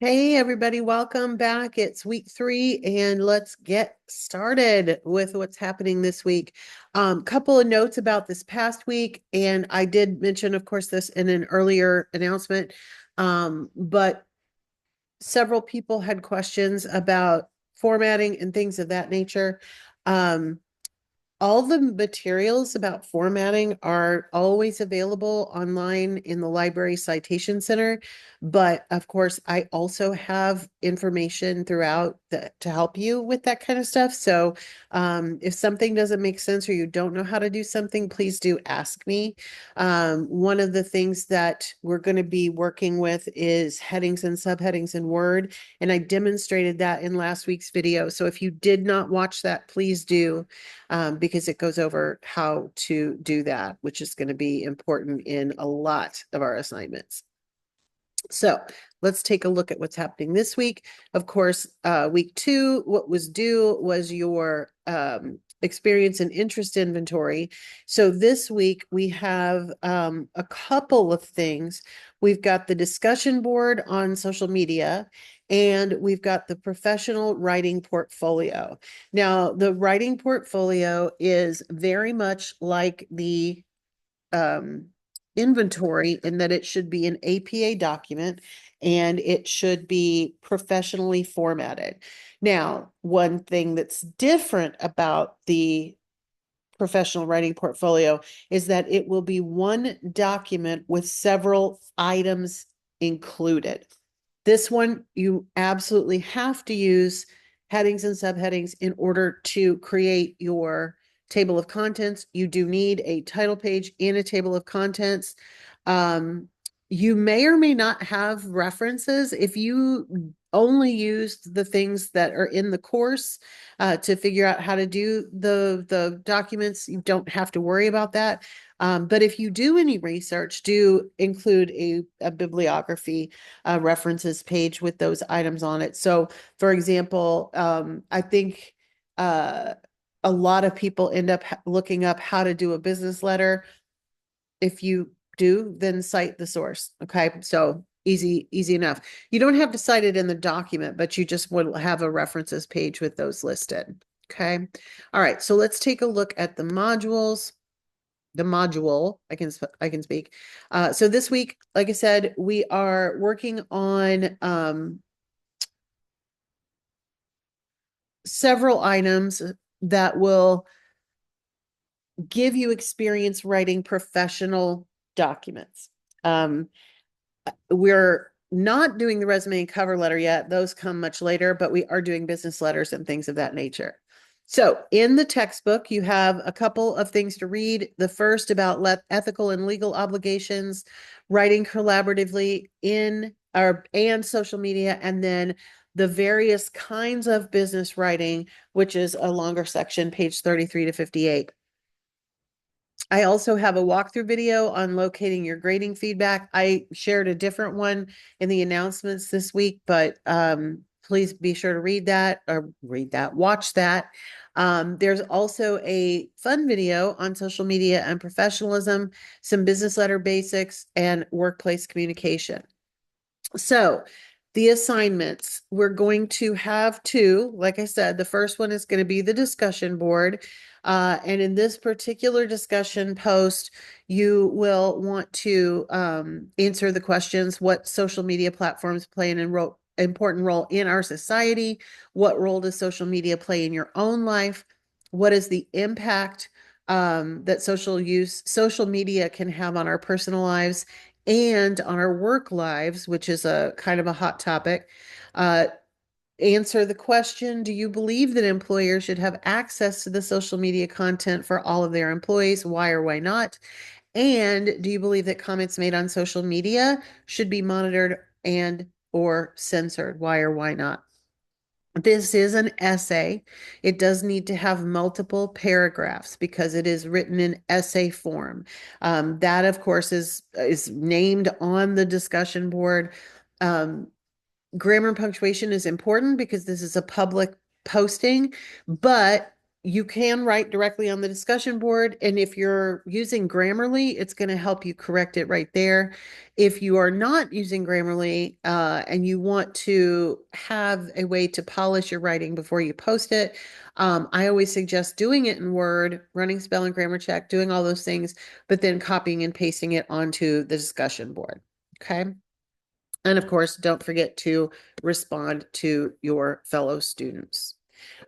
Hey, everybody, welcome back. It's week 3, and let's get started with what's happening this week. Couple of notes about this past week, and I did mention, of course, this in an earlier announcement, but several people had questions about formatting and things of that nature. Um, all the materials about formatting are always available online in the Library Citation Center. But of course, I also have information throughout to help you with that kind of stuff. So if something doesn't make sense or you don't know how to do something, please do ask me. One of the things that we're going to be working with is headings and subheadings in Word. And I demonstrated that in last week's video. So if you did not watch that, please do, because it goes over how to do that, which is going to be important in a lot of our assignments. So let's take a look at what's happening this week. Of course, week 2, what was due was your experience and interest inventory. So this week we have a couple of things. We've got the discussion board on social media, and we've got the professional writing portfolio. Now, the writing portfolio is very much like the um, inventory in that it should be an APA document and it should be professionally formatted. Now, one thing that's different about the professional writing portfolio is that it will be one document with several items included. This one, you absolutely have to use headings and subheadings in order to create your table of contents. You do need a title page and a table of contents. Um, you may or may not have references. If you only used the things that are in the course to figure out how to do the documents, you don't have to worry about that. But if you do any research, do include a bibliography references page with those items on it. So, for example, I think a lot of people end up looking up how to do a business letter. If you do, then cite the source. Okay, so easy enough. You don't have to cite it in the document, but you just will have a references page with those listed. Okay, all right. So let's take a look at the modules. The module, I can speak. So this week, like I said, we are working on several items that will give you experience writing professional documents. We're not doing the resume and cover letter yet. Those come much later, but we are doing business letters and things of that nature. So in the textbook, you have a couple of things to read. The first about ethical and legal obligations, writing collaboratively in and social media, and then the various kinds of business writing, which is a longer section, page 33 to 58. I also have a walkthrough video on locating your grading feedback. I shared a different one in the announcements this week, but please be sure to watch that. There's also a fun video on social media and professionalism, some business letter basics, and workplace communication. So the assignments, we're going to have two. Like I said, the first one is going to be the discussion board. And in this particular discussion post, you will want to answer the questions: what social media platforms play an important role in our society? What role does social media play in your own life? What is the impact that social media can have on our personal lives and on our work lives, which is a kind of a hot topic? Uh, Answer the question: do you believe that employers should have access to the social media content for all of their employees? Why or why not? And do you believe that comments made on social media should be monitored and or censored? Why or why not? This is an essay. It does need to have multiple paragraphs because it is written in essay form. That, of course, is named on the discussion board. Grammar and punctuation is important because this is a public posting, but you can write directly on the discussion board. And if you're using Grammarly, it's going to help you correct it right there. If you are not using Grammarly and you want to have a way to polish your writing before you post it, I always suggest doing it in Word, running spell and grammar check, doing all those things, but then copying and pasting it onto the discussion board. Okay. And of course, don't forget to respond to your fellow students.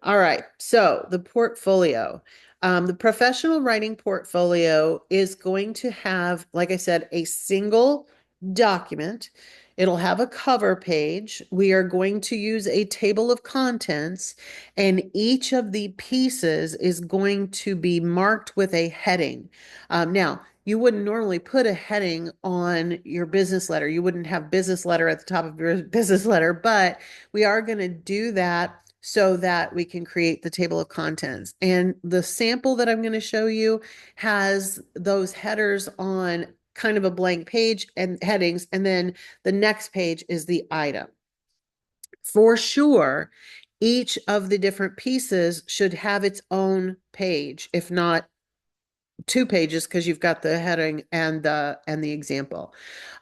All right, so the portfolio. The professional writing portfolio is going to have, like I said, a single document. It'll have a cover page. We are going to use a table of contents, and each of the pieces is going to be marked with a heading. Now, you wouldn't normally put a heading on your business letter. You wouldn't have business letter at the top of your business letter, but we are going to do that so that we can create the table of contents. And the sample that I'm going to show you has those headers on kind of a blank page and headings, and then the next page is the item. For sure, each of the different pieces should have its own page, if not two pages, because you've got the heading and the example,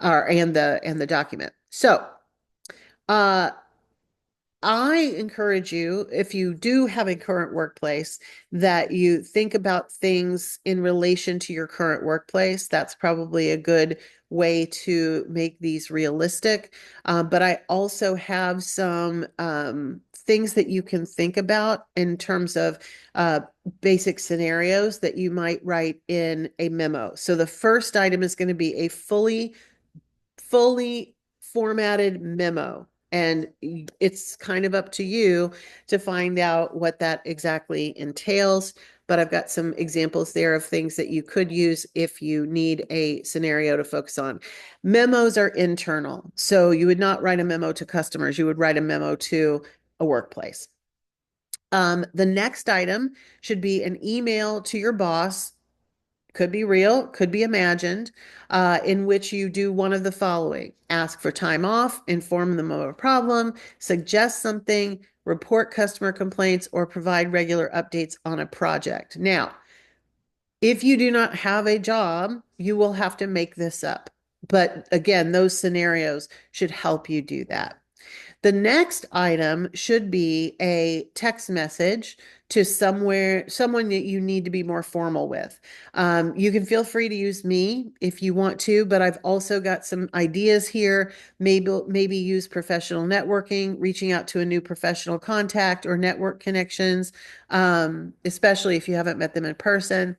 and the document. So I encourage you, if you do have a current workplace, that you think about things in relation to your current workplace. That's probably a good way to make these realistic. But I also have some things that you can think about in terms of basic scenarios that you might write in a memo. So the first item is going to be a fully formatted memo. And it's kind of up to you to find out what that exactly entails. But I've got some examples there of things that you could use if you need a scenario to focus on. Memos are internal. So you would not write a memo to customers. You would write a memo to a workplace. The next item should be an email to your boss, could be real, could be imagined, in which you do one of the following: ask for time off, inform them of a problem, suggest something, report customer complaints, or provide regular updates on a project. Now, if you do not have a job, you will have to make this up. But again, those scenarios should help you do that. The next item should be a text message to someone that you need to be more formal with. You can feel free to use me if you want to, but I've also got some ideas here. Maybe use professional networking, reaching out to a new professional contact or network connections, especially if you haven't met them in person.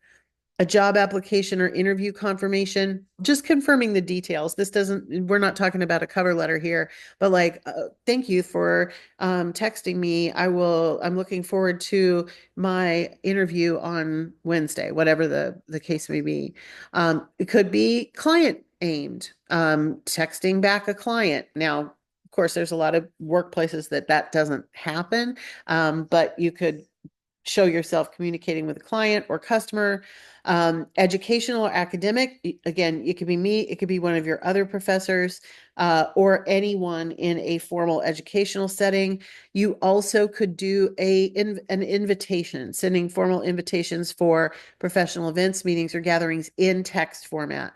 A job application or interview confirmation, just confirming the details. We're not talking about a cover letter here, but like, thank you for texting me. I'm looking forward to my interview on Wednesday, whatever the case may be. It could be client aimed, texting back a client. Now, of course, there's a lot of workplaces that doesn't happen, but you could show yourself communicating with a client or customer. Educational or academic, again, it could be me, it could be one of your other professors, or anyone in a formal educational setting. You also could do an invitation, sending formal invitations for professional events, meetings, or gatherings in text format.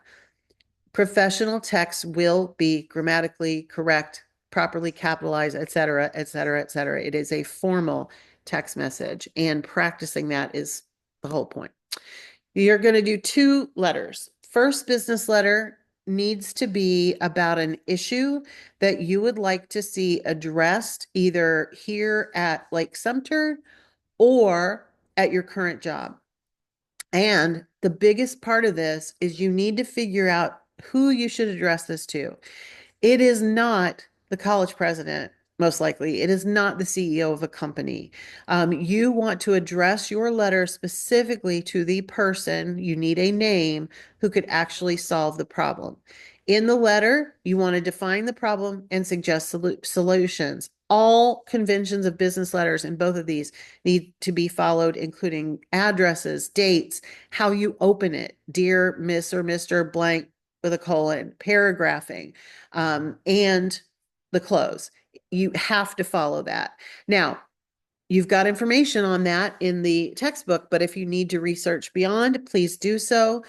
Professional text will be grammatically correct, properly capitalized, et cetera, et cetera, et cetera. It is a formal text message, and practicing that is the whole point. You're going to do two letters. First business letter needs to be about an issue that you would like to see addressed either here at Lake Sumter or at your current job. And the biggest part of this is you need to figure out who you should address this to. It is not the college president, most likely. It is not the CEO of a company. You want to address your letter specifically to the person, you need a name, who could actually solve the problem. In the letter, you want to define the problem and suggest solutions. All conventions of business letters in both of these need to be followed, including addresses, dates, how you open it, dear Miss or Mr. blank with a colon, paragraphing, and the close. You have to follow that. Now, You've got information on that in the textbook, but if you need to research beyond, please do so.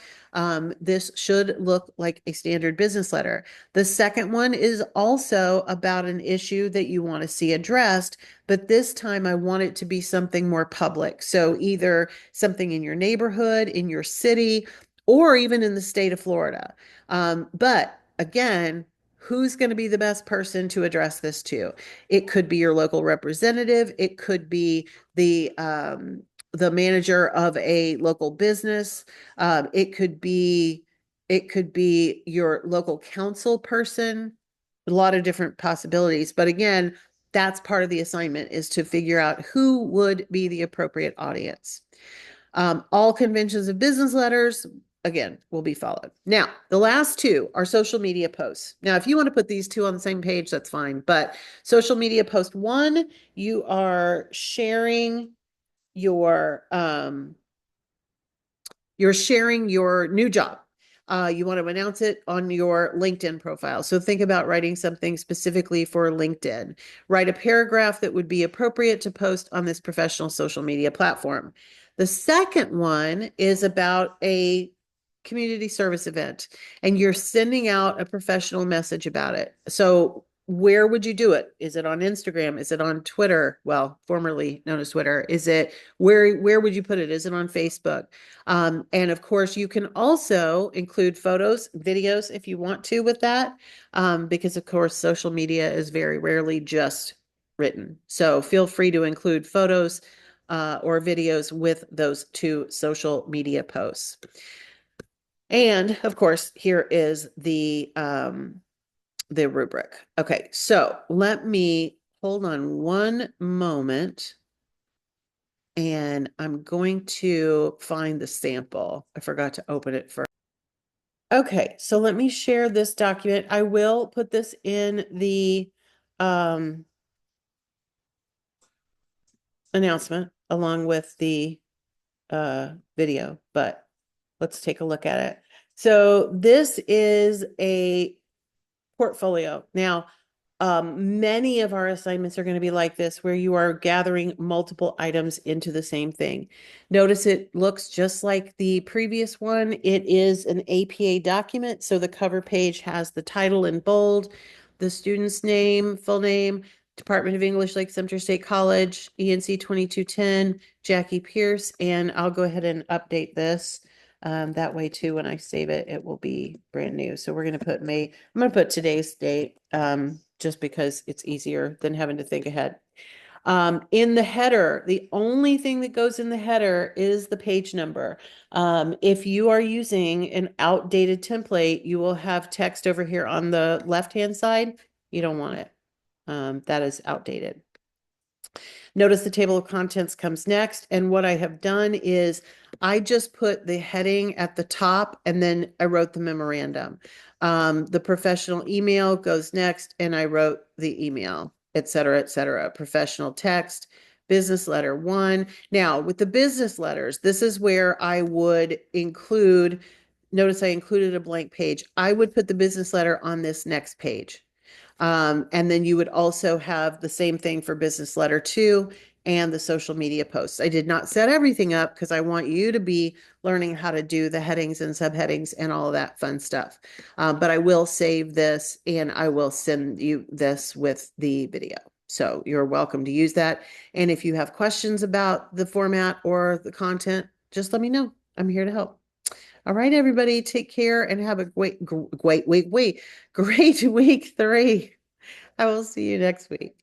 This should look like a standard business letter. The second one is also about an issue that you want to see addressed, but this time I want it to be something more public. So either something in your neighborhood, in your city, or even in the state of Florida. But again, who's going to be the best person to address this to? It could be your local representative. It could be the manager of a local business. It could be your local council person. A lot of different possibilities. But again, that's part of the assignment, is to figure out who would be the appropriate audience. All conventions of business letters, again, will be followed. Now, the last two are social media posts. Now, if you want to put these two on the same page, that's fine. But social media post one, you are sharing your you're sharing your new job. You want to announce it on your LinkedIn profile. So think about writing something specifically for LinkedIn. Write a paragraph that would be appropriate to post on this professional social media platform. The second one is about a community service event, and you're sending out a professional message about it. So where would you do it? Is it on Instagram? Is it on Twitter? Well, formerly known as Twitter. Is it where would you put it? Is it on Facebook? And of course, you can also include photos, videos if you want to with that, because of course, social media is very rarely just written. So feel free to include photos or videos with those two social media posts. And of course, here is the rubric. Okay, so let me hold on one moment, and I'm going to find the sample. I forgot to open it first. Okay, so let me share this document. I will put this in the announcement along with the video, but let's take a look at it. So this is a portfolio. Now, many of our assignments are going to be like this, where you are gathering multiple items into the same thing. Notice it looks just like the previous one. It is an APA document, so the cover page has the title in bold, the student's name, full name, Department of English, Lake Sumter State College, ENC 2210, Jackie Pierce, and I'll go ahead and update this. That way too, when I save it, it will be brand new. So we're going to put May, I'm going to put today's date, just because it's easier than having to think ahead. In the header, the only thing that goes in the header is the page number. If you are using an outdated template, you will have text over here on the left-hand side. You don't want it. That is outdated. Notice the table of contents comes next. And what I have done is I just put the heading at the top, and then I wrote the memorandum. The professional email goes next, and I wrote the email, et cetera, et cetera. Professional text, business letter one. Now, with the business letters, this is where I would include, notice I included a blank page. I would put the business letter on this next page. And then you would also have the same thing for business letter two and the social media posts. I did not set everything up because I want you to be learning how to do the headings and subheadings and all of that fun stuff. But I will save this, and I will send you this with the video. So you're welcome to use that. And if you have questions about the format or the content, just let me know. I'm here to help. All right, everybody, take care and have a great week 3. I will see you next week.